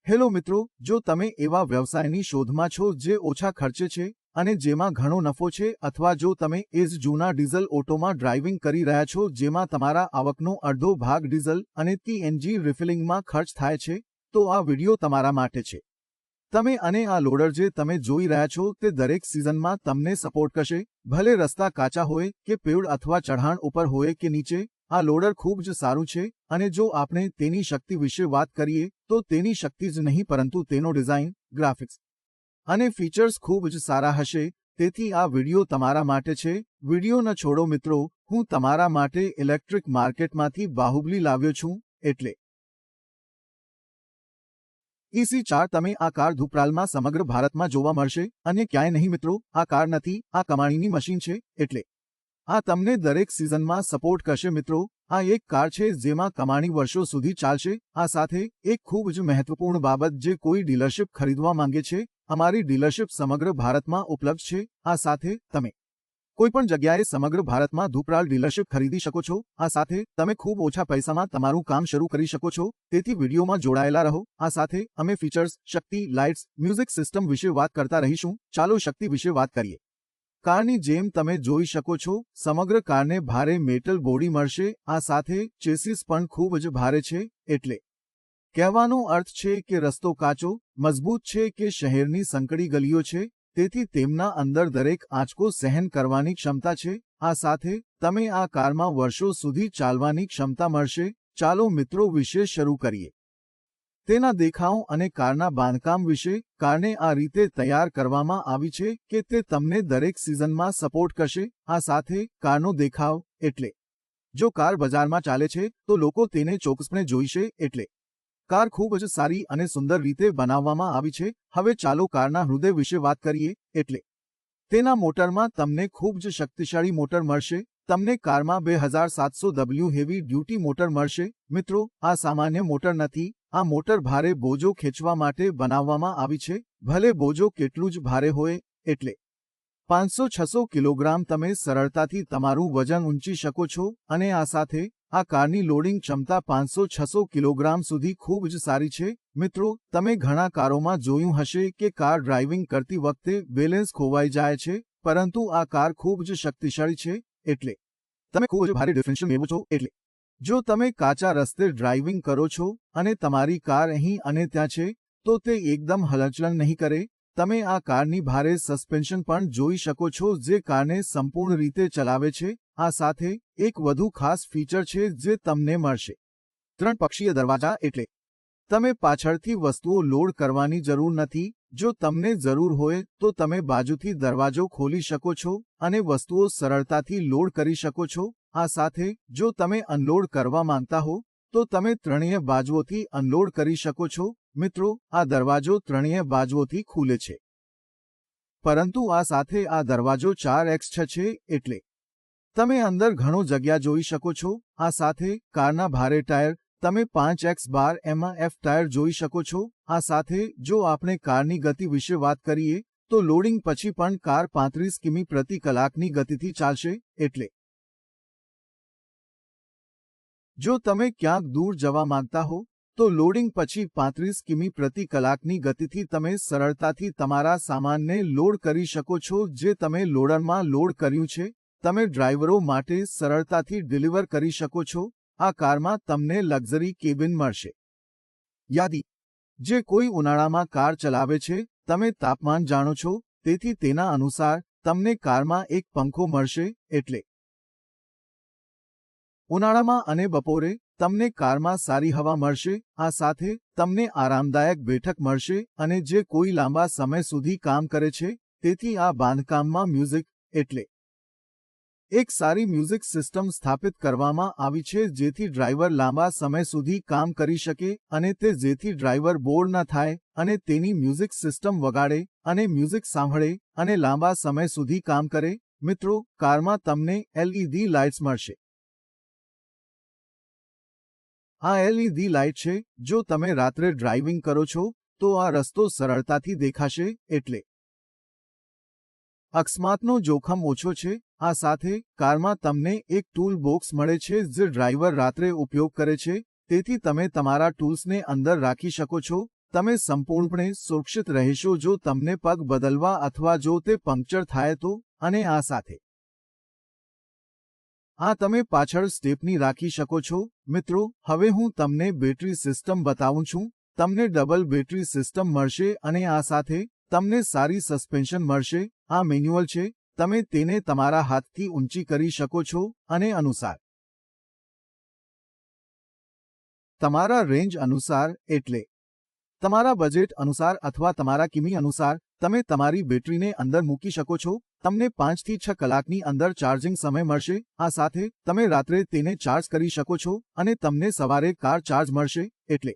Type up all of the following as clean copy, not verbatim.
Hello મિત્રો, જો તમે એવા વ્યવસાયની શોધમાં છો જે ઓછા ખર્ચે છે અને જેમાં ઘણો નફો છે, અથવા જો તમે એ જ જૂના ડીઝલ ઓટોમાં ડ્રાઇવિંગ કરી રહ્યા છો જેમાં તમારા આવકનો અડધો ભાગ ડીઝલ અને સીએનજી રિફિલિંગમાં ખર્ચ થાય છે, તો આ વિડિયો તમારા માટે છે. તમે અને આ લોડર જે તમે જોઈ રહ્યા છો તે દરેક સિઝનમાં તમને સપોર્ટ કરશે, ભલે રસ્તા કાચા હોય કે પેવડ અથવા ચઢાણ ઉપર હોય કે નીચે. આ લોડર ખૂબ જ સારું છે અને જો આપણે તેની શક્તિ વિશે વાત કરીએ તો તેની શક્તિ જ નહીં પરંતુ તેનો ડિઝાઇન, ગ્રાફિક્સ અને ફીચર્સ ખૂબ જ સારા હશે. તેથી આ વિડિયો તમારા માટે છે. વિડિયો ન છોડો મિત્રો, હું તમારા માટે ઇલેક્ટ્રિક માર્કેટમાંથી બાહુબલી લાવ્યો છું. એટલે EC4 તમે આ કાર ધુપ્રાલમાં સમગ્ર ભારતમાં જોવા મળશે અને ક્યાંય નહીં મિત્રો. આ કાર નથી, આ કમાણીની મશીન છે. એટલે આ તમને દરેક સિઝનમાં સપોર્ટ કરશે મિત્રો. આ એક કાર છે જેમાં કમાણી વર્ષો સુધી ચાલશે. આ સાથે એક ખૂબ જ મહત્વપૂર્ણ બાબત જે કોઈ ડીલરશિપ ખરીદવા માંગે છે, અમારી ડીલરશિપ સમગ્ર ભારતમાં ઉપલબ્ધ છે. આ સાથે તમે કોઈપણ જગ્યાએ સમગ્ર ભારતમાં ધુપ્રાલ ડીલરશિપ ખરીદી શકો છો. આ સાથે તમે ખૂબ ઓછા પૈસામાં તમારું કામ શરૂ કરી શકો છો. તેથી વિડીયોમાં જોડાયેલા રહો. આ સાથે અમે ફીચર્સ, શક્તિ, લાઇટ્સ, મ્યુઝિક સિસ્ટમ વિશે વાત કરતા રહીશું. ચાલો શક્તિ વિશે વાત કરીએ. કારની જેમ તમે જોઈ શકો છો, સમગ્ર કારને ભારે મેટલ બોડી મળશે. આ સાથે ચેસિસ પણ ખૂબ જ ભારે છે. એટલે કહેવાનો અર્થ છે કે રસ્તો કાચો, મજબૂત છે કે શહેરની સંકડી ગલીઓ છે, તેથી તેમના અંદર દરેક આંચકો સહન કરવાની ક્ષમતા છે. આ સાથે તમે આ કારમાં વર્ષો સુધી ચાલવાની ક્ષમતા મળશે. ચાલો મિત્રો વિશે શરૂ કરીએ. તેના દેખાવ અને કારના બાંધકામ વિશે. કારને આ રીતે તૈયાર કરવામાં આવી છે કે તે તમને દરેક સિઝનમાં સપોર્ટ કરશે. આ સાથે કારનો દેખાવ, એટલે જો કાર બજારમાં ચાલે છે તો લોકો તેને ચોક્કસપણે જોઈશે. એટલે કાર ખૂબ જ સારી અને સુંદર રીતે બનાવવામાં આવી છે. હવે ચાલો કારના હૃદય વિશે વાત કરીએ. એટલે તેના મોટરમાં તમને ખૂબ જ શક્તિશાળી મોટર મળશે. તમને કારમાં 2700 W હેવી ડ્યુટી મોટર મળશે. મિત્રો, આ સામાન્ય મોટર નથી. આ મોટર ભારે બોજો ખેંચવા માટે બનાવવામાં આવી છે. ભલે બોજો કેટલું જ ભારે હોય, એટલે 500-600 કિલોગ્રામ તમે સરળતાથી તમારું વજન ઊંચી શકો છો. અને આ સાથે આ કારની લોડિંગ ક્ષમતા 500-600 કિલોગ્રામ સુધી ખૂબ જ સારી છે. મિત્રો, તમે ઘણા કારોમાં જોયું હશે કે કાર ડ્રાઇવિંગ કરતી વખતે બેલેન્સ ખોવાઈ જાય છે, પરંતુ આ કાર ખૂબ જ શક્તિશાળી છે. એટલે તમે ખૂબ જ ભારે ડિફરન્શિયલ મેળવો છો. એટલે જો તમે કાચા રસ્તે ડ્રાઇવિંગ કરો છો અને તમારી કાર અહીં અને ત્યાં છે, તો તે એકદમ હલનચલન નહીં કરે. તમે આ કારની ભારે સસ્પેન્શન પણ જોઈ શકો છો જે કારને સંપૂર્ણ રીતે ચલાવે છે. આ સાથે એક વધુ ખાસ ફીચર છે જે તમને મળશે. 3 પક્ષીય દરવાજા. એટલે તમે પાછળથી વસ્તુઓ લોડ કરવાની જરૂર નથી. જો તમને જરૂર હોય તો તમે બાજુથી દરવાજો ખોલી શકો છો અને વસ્તુઓ સરળતાથી લોડ કરી શકો છો. આ સાથે જો તમે અનલોડ કરવા માંગતા હો તો તમે ત્રણેય બાજુઓથી અનલોડ કરી શકો છો. મિત્રો, આ દરવાજો ત્રણેય બાજુઓથી ખુલે છે, પરંતુ આ સાથે આ દરવાજો 4x6 છે. એટલે તમે અંદર ઘણો જગ્યા જોઈ શકો છો. આ સાથે કારના ભારે ટાયર, તમે 5x12 ટાયર જોઈ શકો છો. આ સાથે જો આપણે કારની ગતિ વિશે વાત કરીએ તો લોડિંગ પછી પણ કાર 35 કિમી પ્રતિ કલાકની ગતિથી ચાલશે. એટલે જો તમે ક્યાંક દૂર જવા માંગતા હો તો લોડિંગ પછી 35 કિમી પ્રતિ કલાકની ગતિથી તમે સરળતાથી તમારા સામાનને લોડ કરી શકો છો જે તમે લોડરમાં લોડ કર્યું છે. તમે ડ્રાઈવરો માટે સરળતાથી ડિલિવર કરી શકો છો. આ કારમાં તમને લક્ઝરી કેબિન મળશે. યાદી: જે કોઈ ઉનાળામાં કાર ચલાવે છે, તમે તાપમાન જાણો છો, તેથી તેના અનુસાર તમને કારમાં એક પંખો મળશે. એટલે ઉનાળામાં અને બપોરે તમને કારમાં સારી હવા મળશે. આ સાથે તમને આરામદાયક બેઠક મળશે અને જે કોઈ લાંબા સમય સુધી કામ કરે છે. તેથી આ બાંધકામમાં મ્યુઝિક, એટલે એક સારી મ્યુઝિક સિસ્ટમ સ્થાપિત કરવામાં આવી છે જેથી ડ્રાઈવર લાંબા સમય સુધી કામ કરી શકે અને તે જેથી ડ્રાઈવર બોર ન થાય અને તેની મ્યુઝિક સિસ્ટમ વગાડે અને મ્યુઝિક સાંભળે અને લાંબા સમય સુધી કામ કરે. મિત્રો, કારમાં તમને LED લાઇટ્સ મળશે. આ LED લાઇટ છે. જો તમે રાત્રે ડ્રાઇવિંગ કરો છો તો આ રસ્તો સરળતાથી દેખાશે. એટલે અકસ્માતનો જોખમ ઓછો છે. આ સાથે કારમાં તમને એક ટૂલ બોક્સ મળે છે જે ડ્રાઈવર રાત્રે ઉપયોગ કરે છે. તેથી તમે તમારા ટૂલ્સને અંદર રાખી શકો છો. તમે સંપૂર્ણપણે સુરક્ષિત રહેશો જો તમને પગ બદલવા અથવા જો તે પંક્ચર થાય તો, અને આ સાથે આ તમે પાછળ સ્ટેપની રાખી શકો છો. મિત્રો, હવે હું તમને બેટરી સિસ્ટમ બતાવું છું. તમને ડબલ બેટરી સિસ્ટમ મળશે અને આ સાથે તમને સારી સસ્પેન્શન મળશે. આ મેન્યુઅલ છે, તમે તેને તમારા હાથથી ઊંચી કરી શકો છો અને અનુસાર તમારા રેન્જ અનુસાર, એટલે તમારા બજેટ અનુસાર અથવા તમારા કિમી અનુસાર તમે તમારી બેટરીને અંદર મૂકી શકો છો. તમને 5 થી 6 કલાકની અંદર ચાર્જિંગ સમય મળશે. આ સાથે તમે રાત્રે તેને ચાર્જ કરી શકો છો અને તમને સવારે કાર ચાર્જ મળશે. એટલે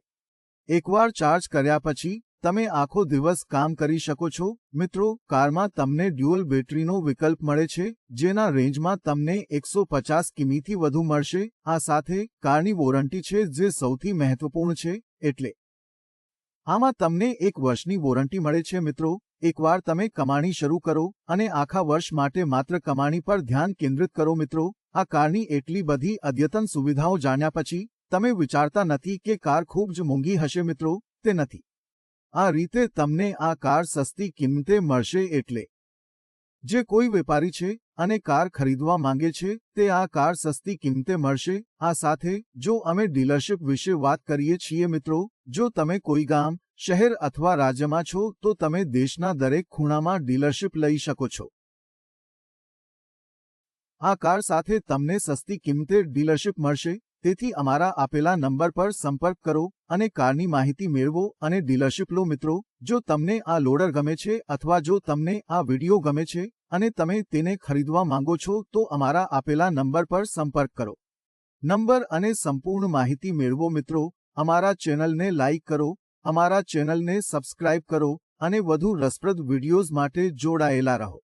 એકવાર ચાર્જ કર્યા પછી તમે આખો દિવસ કામ કરી શકો છો. મિત્રો, કારમાં તમને ડ્યુઅલ બેટરીનો વિકલ્પ મળે છે, જેના રેન્જમાં તમને 150 કિમીથી વધુ મળશે. આ સાથે કારની વોરંટી છે, જે સૌથી મહત્વપૂર્ણ છે. એટલે આમાં તમને 1 વર્ષની વોરંટી મળે છે. મિત્રો, એકવાર તમે કમાણી શરૂ કરો અને આખા વર્ષ માટે માત્ર કમાણી પર ધ્યાન કેન્દ્રિત કરો. મિત્રો, આ કારની એટલી બધી અદ્યતન સુવિધાઓ જાણ્યા પછી તમે વિચારતા નથી કે કાર ખૂબ જ મોંઘી હશે. મિત્રો, તે નથી. આ રીતે તમને આ કાર સસ્તી કિંમતે મળશે. એટલે જે કોઈ વેપારી છે અને કાર ખરીદવા માંગે છે, તે આ કાર સસ્તી કિંમતે મળશે. આ સાથે જો અમે ડીલરશિપ વિશે વાત કરીએ છીએ મિત્રો, જો તમે કોઈ ગામ, શહેર અથવા રાજ્યમાં છો તો તમે દેશના દરેક ખૂણામાં ડીલરશિપ લઈ શકો છો. આ કાર સાથે તમને સસ્તી કિંમતે ડીલરશિપ મળશે. તેથી અમારા આપેલા નંબર પર સંપર્ક કરો અને કારની માહિતી મેળવો અને ડીલરશિપ લો. મિત્રો, જો તમને આ લોડર ગમે છે અથવા જો તમને આ વિડીયો ગમે છે અને તમે તેને ખરીદવા માંગો છો તો અમારા આપેલા નંબર પર સંપર્ક કરો. નંબર અને સંપૂર્ણ માહિતી મેળવો. મિત્રો, અમારા ચેનલને લાઇક કરો, અમારા ચેનલને સબસ્ક્રાઇબ કરો અને વધુ રસપ્રદ વિડીયોઝ માટે જોડાયેલા રહો.